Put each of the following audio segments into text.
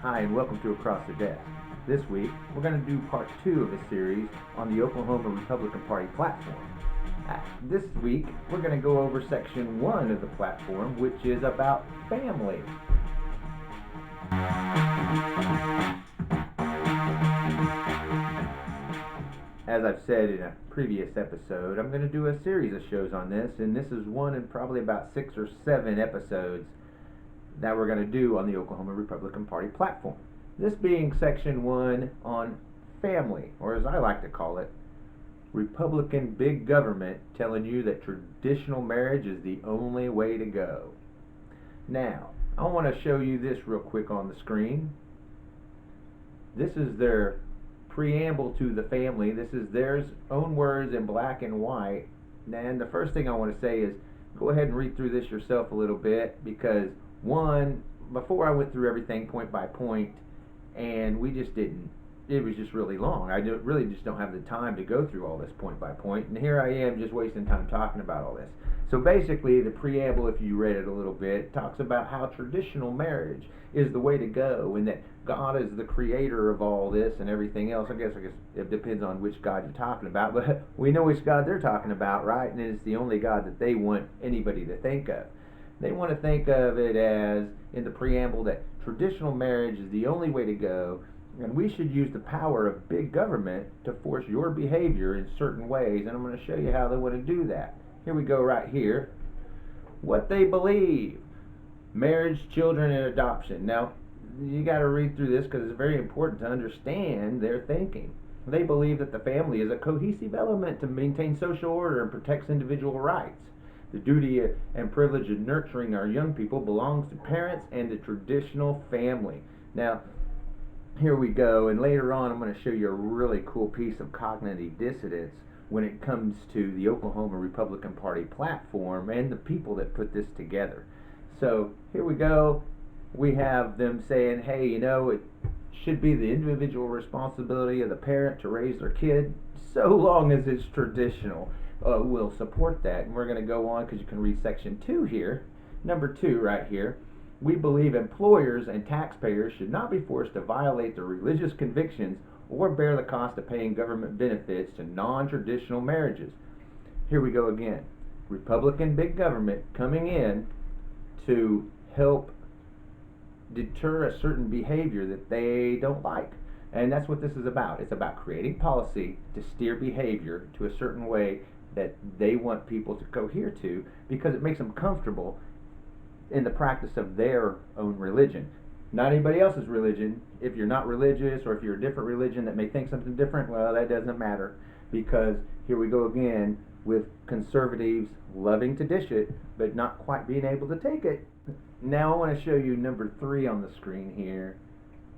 Hi, and welcome to Across the Desk. This week, we're going to do part 2 of a series on the Oklahoma Republican Party platform. This week, we're going to go over section 1 of the platform, which is about family. As I've said in a previous episode, I'm going to do a series of shows on this, and this is one in probably about 6 or 7 episodes that we're going to do on the Oklahoma Republican Party platform. This being section 1 on family, or as I like to call it, Republican big government telling you that traditional marriage is the only way to go. Now, I want to show you this real quick on the screen. This is their preamble to the family. This is their own words in black and white. And the first thing I want to say is go ahead and read through this yourself a little bit, because one, before I went through everything point by point, and we just didn't, it was just really long. I really just don't have the time to go through all this point by point, and here I am just wasting time talking about all this. So basically, the preamble, if you read it a little bit, talks about how traditional marriage is the way to go, and that God is the creator of all this and everything else. I guess it depends on which God you're talking about, but we know which God they're talking about, right? And it's the only God that they want anybody to think of. They want to think of it as, in the preamble, that traditional marriage is the only way to go, and we should use the power of big government to force your behavior in certain ways, and I'm going to show you how they want to do that. Here we go right here. What they believe. Marriage, children, and adoption. Now, you got to read through this because it's very important to understand their thinking. They believe that the family is a cohesive element to maintain social order and protects individual rights. The duty and privilege of nurturing our young people belongs to parents and the traditional family. Now, here we go, and later on I'm going to show you a really cool piece of cognitive dissonance when it comes to the Oklahoma Republican Party platform and the people that put this together. So here we go. We have them saying, hey, it should be the individual responsibility of the parent to raise their kid so long as it's traditional. We'll support that. And we're going to go on because you can read section 2 here. Number 2 right here. We believe employers and taxpayers should not be forced to violate their religious convictions or bear the cost of paying government benefits to non-traditional marriages. Here we go again. Republican big government coming in to help deter a certain behavior that they don't like. And that's what this is about. It's about creating policy to steer behavior to a certain way that they want people to cohere to, because it makes them comfortable in the practice of their own religion. Not anybody else's religion. If you're not religious, or if you're a different religion that may think something different, well, that doesn't matter, because here we go again with conservatives loving to dish it, but not quite being able to take it. Now I want to show you number 3 on the screen here.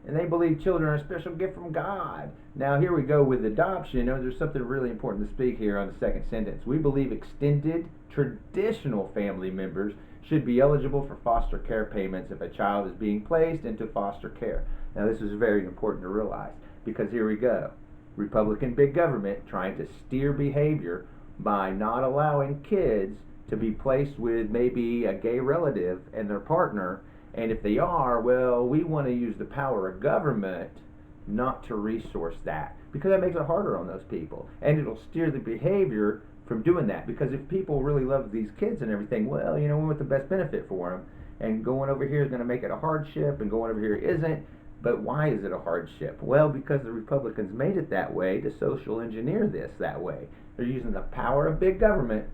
And they believe children are a special gift from God. Now here we go with adoption. There's something really important to speak here on the second sentence. We believe extended traditional family members should be eligible for foster care payments if a child is being placed into foster care. Now this is very important to realize, because here we go. Republican big government trying to steer behavior by not allowing kids to be placed with maybe a gay relative and their partner. And if they are, well, we want to use the power of government not to resource that, because that makes it harder on those people. And it'll steer the behavior from doing that, because if people really love these kids and everything, well, we want the best benefit for them. And going over here is going to make it a hardship, and going over here isn't. But why is it a hardship? Well, because the Republicans made it that way to social engineer this that way. They're using the power of big government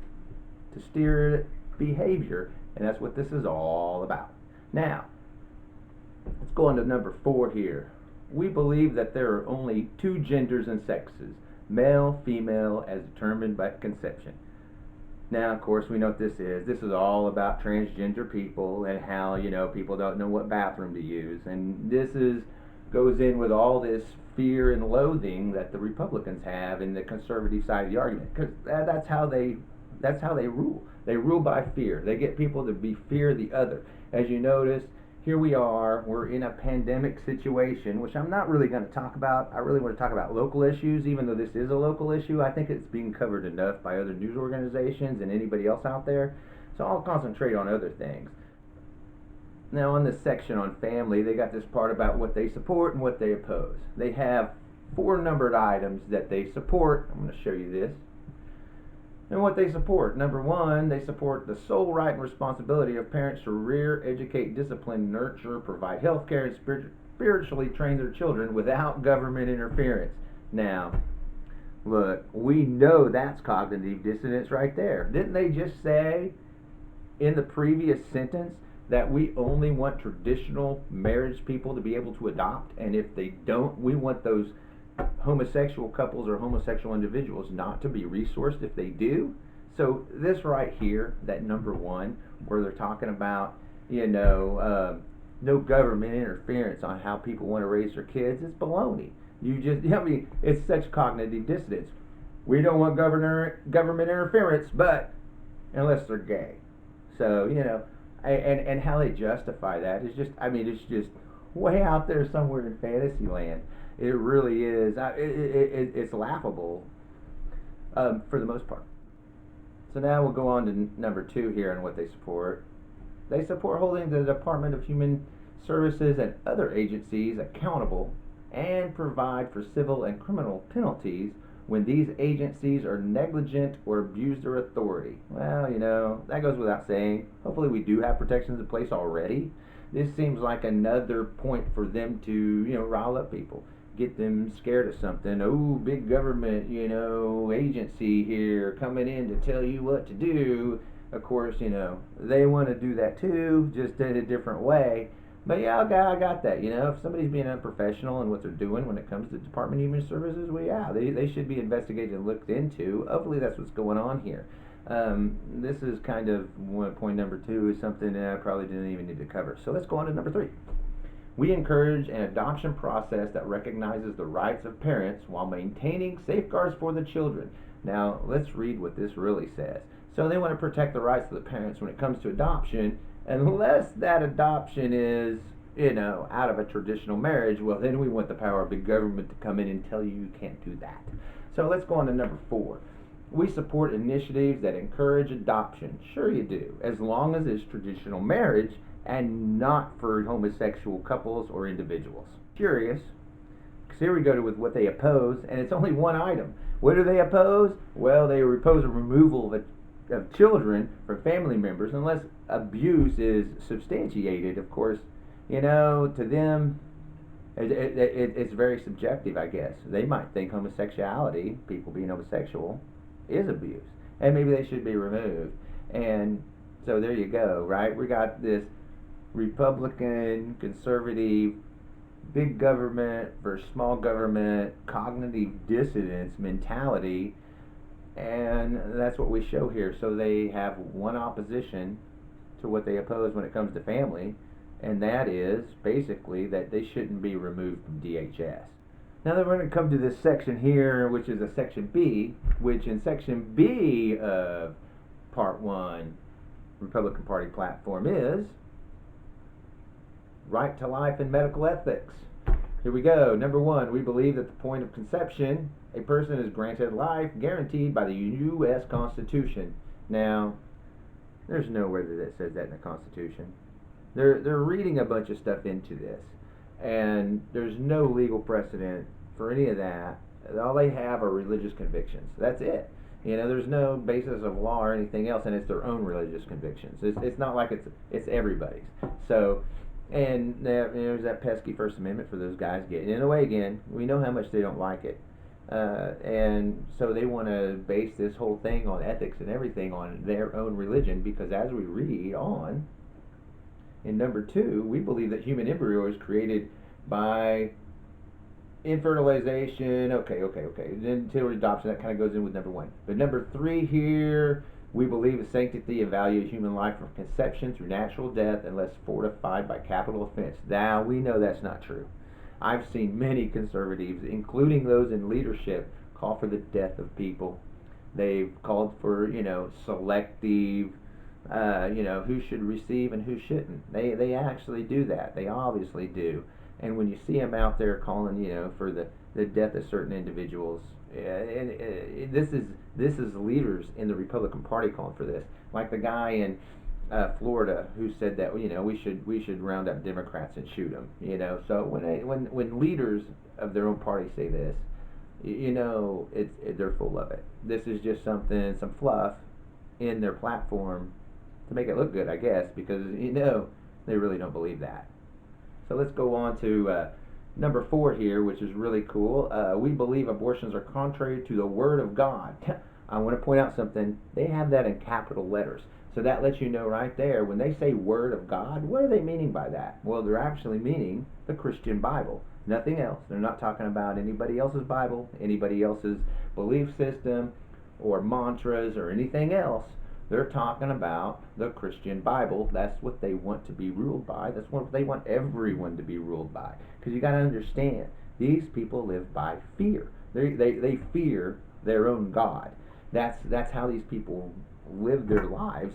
to steer behavior, and that's what this is all about. Now, let's go on to number 4 here. We believe that there are only 2 genders and sexes, male, female, as determined by conception. Now, of course, we know what this is. This is all about transgender people and how, people don't know what bathroom to use. And this goes in with all this fear and loathing that the Republicans have in the conservative side of the argument, because that's how they rule. They rule by fear. They get people to fear the other. As you notice, here we're in a pandemic situation, which I'm not really going to talk about. I really want to talk about local issues, even though this is a local issue. I think it's being covered enough by other news organizations and anybody else out there. So I'll concentrate on other things. Now, on this section on family, they got this part about what they support and what they oppose. They have 4 numbered items that they support. I'm going to show you this. And what they support. Number 1, they support the sole right and responsibility of parents to rear, educate, discipline, nurture, provide health care, and spiritually train their children without government interference. Now, look, we know that's cognitive dissonance right there. Didn't they just say in the previous sentence that we only want traditional marriage people to be able to adopt, and if they don't, we want those homosexual couples or homosexual individuals not to be resourced if they do? So this right here, that number 1, where they're talking about, no government interference on how people want to raise their kids, is baloney. It's such cognitive dissonance. We don't want government interference, but unless they're gay. So, and how they justify that is just, it's just way out there somewhere in fantasy land. It really is. It's laughable for the most part. So now we'll go on to number 2 here on what they support. They support holding the Department of Human Services and other agencies accountable and provide for civil and criminal penalties when these agencies are negligent or abuse their authority. Well, that goes without saying. Hopefully we do have protections in place already. This seems like another point for them to, rile up people. Get them scared of something. Oh, big government, agency here coming in to tell you what to do. Of course, they want to do that too, just in a different way. But yeah, I got that. If somebody's being unprofessional in what they're doing when it comes to Department of Human Services, well, yeah, they should be investigated and looked into. Hopefully that's what's going on here. This is kind of point number 2 is something that I probably didn't even need to cover. So let's go on to number 3. We encourage an adoption process that recognizes the rights of parents while maintaining safeguards for the children. Now, let's read what this really says. So they want to protect the rights of the parents when it comes to adoption, unless that adoption is, out of a traditional marriage. Well, then we want the power of big government to come in and tell you can't do that. So let's go on to number 4. We support initiatives that encourage adoption. Sure you do, as long as it's traditional marriage and not for homosexual couples or individuals. Curious, because here we go with what they oppose, and it's only 1 item. What do they oppose? Well, they oppose a removal of children from family members unless abuse is substantiated. Of course, to them, it's very subjective, I guess. They might think homosexuality, people being homosexual, is abuse, and maybe they should be removed. And so there you go, right? We got this Republican, conservative, big government versus small government, cognitive dissonance mentality, and that's what we show here. So they have one opposition to what they oppose when it comes to family, and that is basically that they shouldn't be removed from DHS. Now then we're going to come to this section here, which is a section B, which in section B of part 1 Republican Party platform is right to life and medical ethics. Here we go. Number 1, we believe that the point of conception, a person is granted life guaranteed by the U.S. Constitution. Now, there's nowhere that says that in the Constitution. They're reading a bunch of stuff into this, and there's no legal precedent for any of that. All they have are religious convictions. That's it. There's no basis of law or anything else, and it's their own religious convictions. It's not like it's everybody's. So, and there's that pesky First Amendment for those guys getting in the way again. We know how much they don't like it. And so they want to base this whole thing on ethics and everything on their own religion, because as we read on, in number 2, we believe that human embryo is created by infertilization. Okay. Then until adoption, that kind of goes in with number 1. But number 3 here, we believe the sanctity and value of human life from conception through natural death unless fortified by capital offense. Now, we know that's not true. I've seen many conservatives, including those in leadership, call for the death of people. They've called for, selective, who should receive and who shouldn't. They actually do that. They obviously do. And when you see them out there calling, for the death of certain individuals, and this is leaders in the Republican Party calling for this. Like the guy in Florida, who said that we should round up Democrats and shoot them. So when leaders of their own party say this, they're full of it. This is just some fluff in their platform to make it look good, I guess, because they really don't believe that. So let's go on to number 4 here, which is really cool. We believe abortions are contrary to the Word of God. I want to point out something. They have that in capital letters. So that lets you know right there, when they say Word of God, what are they meaning by that? Well, they're actually meaning the Christian Bible. Nothing else. They're not talking about anybody else's Bible, anybody else's belief system, or mantras, or anything else. They're talking about the Christian Bible. That's what they want to be ruled by. That's what they want everyone to be ruled by. Because you got to understand, these people live by fear. They fear their own God. That's how these people live their lives.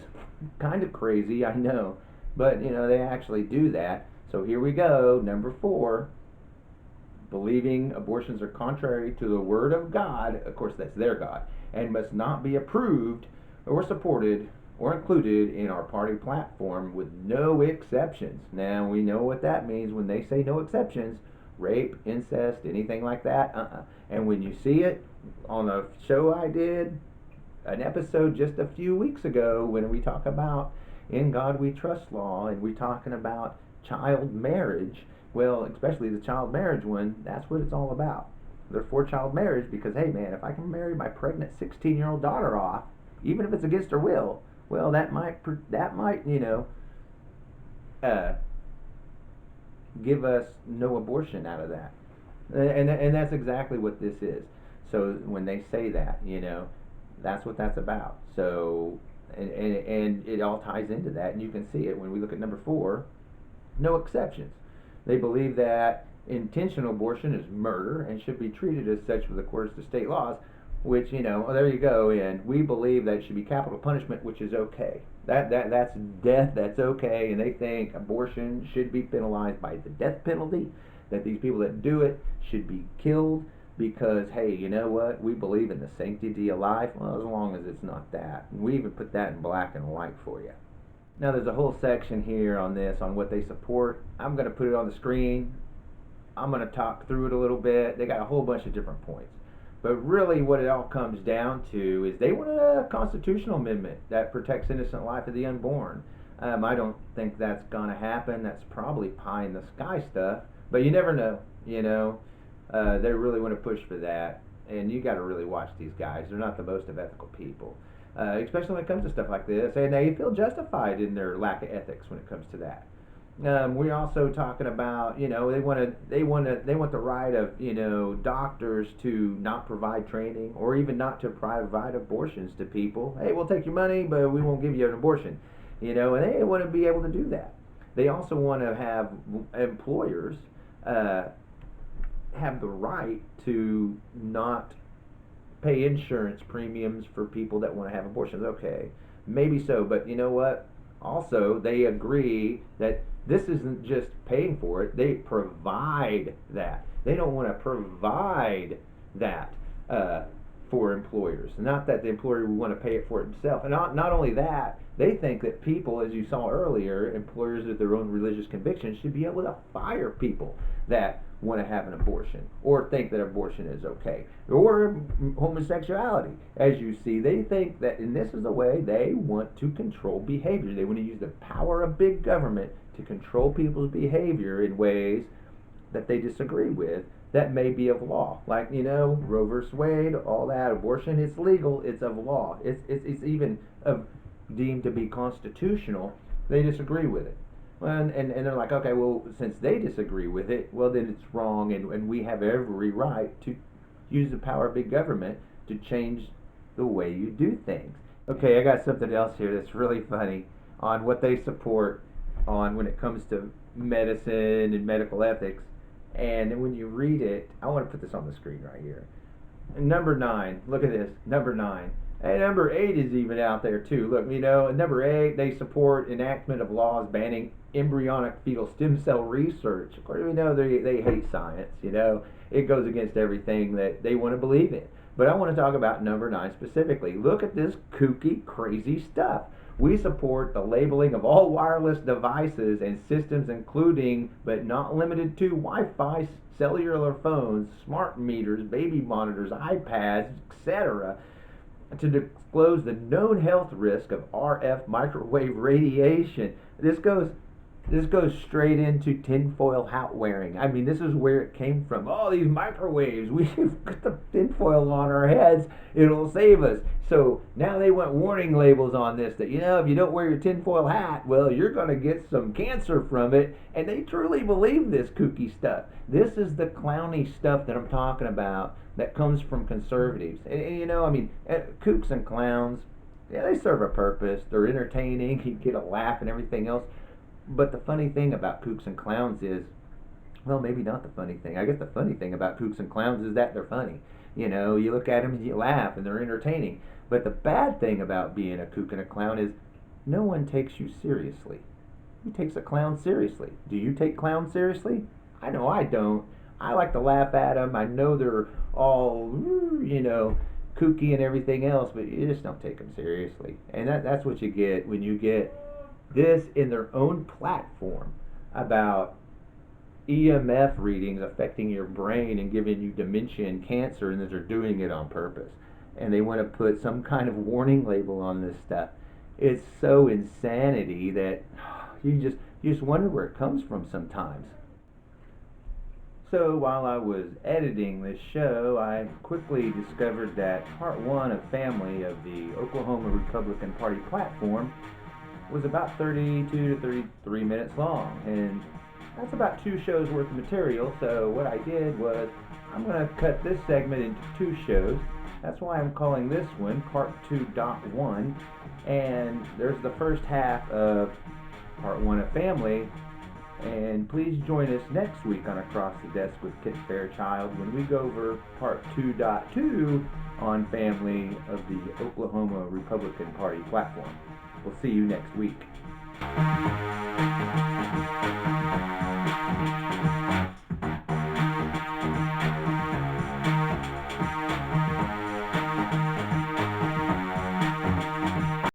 Kind of crazy, I know, but they actually do that. So here we go. Number 4, believing abortions are contrary to the Word of God. Of course, that's their God, and must not be approved or supported or included in our party platform with no exceptions. Now, we know what that means when they say no exceptions. Rape, incest, anything like that, And when you see it on a show I did, an episode just a few weeks ago, when we talk about In God We Trust law, and we're talking about child marriage, well, especially the child marriage one, that's what it's all about. They're for child marriage because, hey man, if I can marry my pregnant 16-year-old daughter off, even if it's against her will, well, that might uh, give us no abortion out of that, and that's exactly what this is. So when they say that, that's what that's about. So and it all ties into that, and you can see it when we look at number 4, no exceptions. They believe that intentional abortion is murder and should be treated as such with accordance to state laws, which there you go. And we believe that it should be capital punishment, which is okay. That's death. That's okay. And they think abortion should be penalized by the death penalty. That these people that do it should be killed because, hey, you know what? We believe in the sanctity of life. Well, as long as it's not that. And we even put that in black and white for you. Now there's a whole section here on this, on what they support. I'm going to put it on the screen. I'm going to talk through it a little bit. They got a whole bunch of different points. But really what it all comes down to is they want a constitutional amendment that protects innocent life of the unborn. I don't think that's going to happen. That's probably pie in the sky stuff. But you never know, They really want to push for that. And you got to really watch these guys. They're not the most of ethical people. Especially when it comes to stuff like this, and they feel justified in their lack of ethics when it comes to that. We're also talking about, they want the right of, doctors to not provide training or even not to provide abortions to people. Hey, we'll take your money, but we won't give you an abortion, and they want to be able to do that. They also want to have employers have the right to not pay insurance premiums for people that want to have abortions. Okay, maybe so, but you know what? Also, they agree that this isn't just paying for it, they provide that. They don't want to provide that for employers. Not that the employer would want to pay it for it himself. And not only that, they think that people, as you saw earlier, employers with their own religious convictions should be able to fire people that want to have an abortion or think that abortion is okay. Or homosexuality. As you see, they think that, and this is the way they want to control behavior. They want to use the power of big government to control people's behavior in ways that they disagree with that may be of law. Like, Roe versus Wade, all that, abortion, it's legal, it's of law. It's even deemed to be constitutional. They disagree with it. And they're like, okay, well, since they disagree with it, well, then it's wrong, and we have every right to use the power of big government to change the way you do things. Okay, I got something else here that's really funny on what they support on when it comes to medicine and medical ethics. And when you read it, I want to put this on the screen right here. Number 9, look at this, number 9. And number 8 is even out there too. Look, number 8, they support enactment of laws banning embryonic fetal stem cell research. Of course, we know they hate science, It goes against everything that they want to believe in. But I want to talk about number 9 specifically. Look at this kooky, crazy stuff. We support the labeling of all wireless devices and systems, including but not limited to Wi-Fi, cellular phones, smart meters, baby monitors, iPads, etc., to disclose the known health risk of RF microwave radiation. This goes straight into tinfoil hat wearing. I mean, this is where it came from. Oh, these microwaves. We put the tinfoil on our heads. It'll save us. So now they want warning labels on this that, if you don't wear your tinfoil hat, well, you're going to get some cancer from it. And they truly believe this kooky stuff. This is the clowny stuff that I'm talking about that comes from conservatives. Kooks and clowns, yeah, they serve a purpose. They're entertaining. You get a laugh and everything else. But the funny thing about kooks and clowns is, well, maybe not the funny thing. I guess the funny thing about kooks and clowns is that they're funny. You look at them and you laugh and they're entertaining. But the bad thing about being a kook and a clown is no one takes you seriously. Who takes a clown seriously? Do you take clowns seriously? I know I don't. I like to laugh at them. I know they're all, kooky and everything else, but you just don't take them seriously. And that's what you get when you get this in their own platform about EMF readings affecting your brain and giving you dementia and cancer, and that they're doing it on purpose. And they want to put some kind of warning label on this stuff. It's so insanity that you just wonder where it comes from sometimes. So while I was editing this show, I quickly discovered that part one of Family of the Oklahoma Republican Party platform was about 32 to 33 minutes long, and that's about 2 shows worth of material. So what I did was I'm going to cut this segment into 2 shows. That's why I'm calling this one Part 2.1, and there's the first half of Part 1 of Family. And please join us next week on Across the Desk with Kit Fairchild when we go over Part 2.2 on Family of the Oklahoma Republican Party platform. We'll see you next week.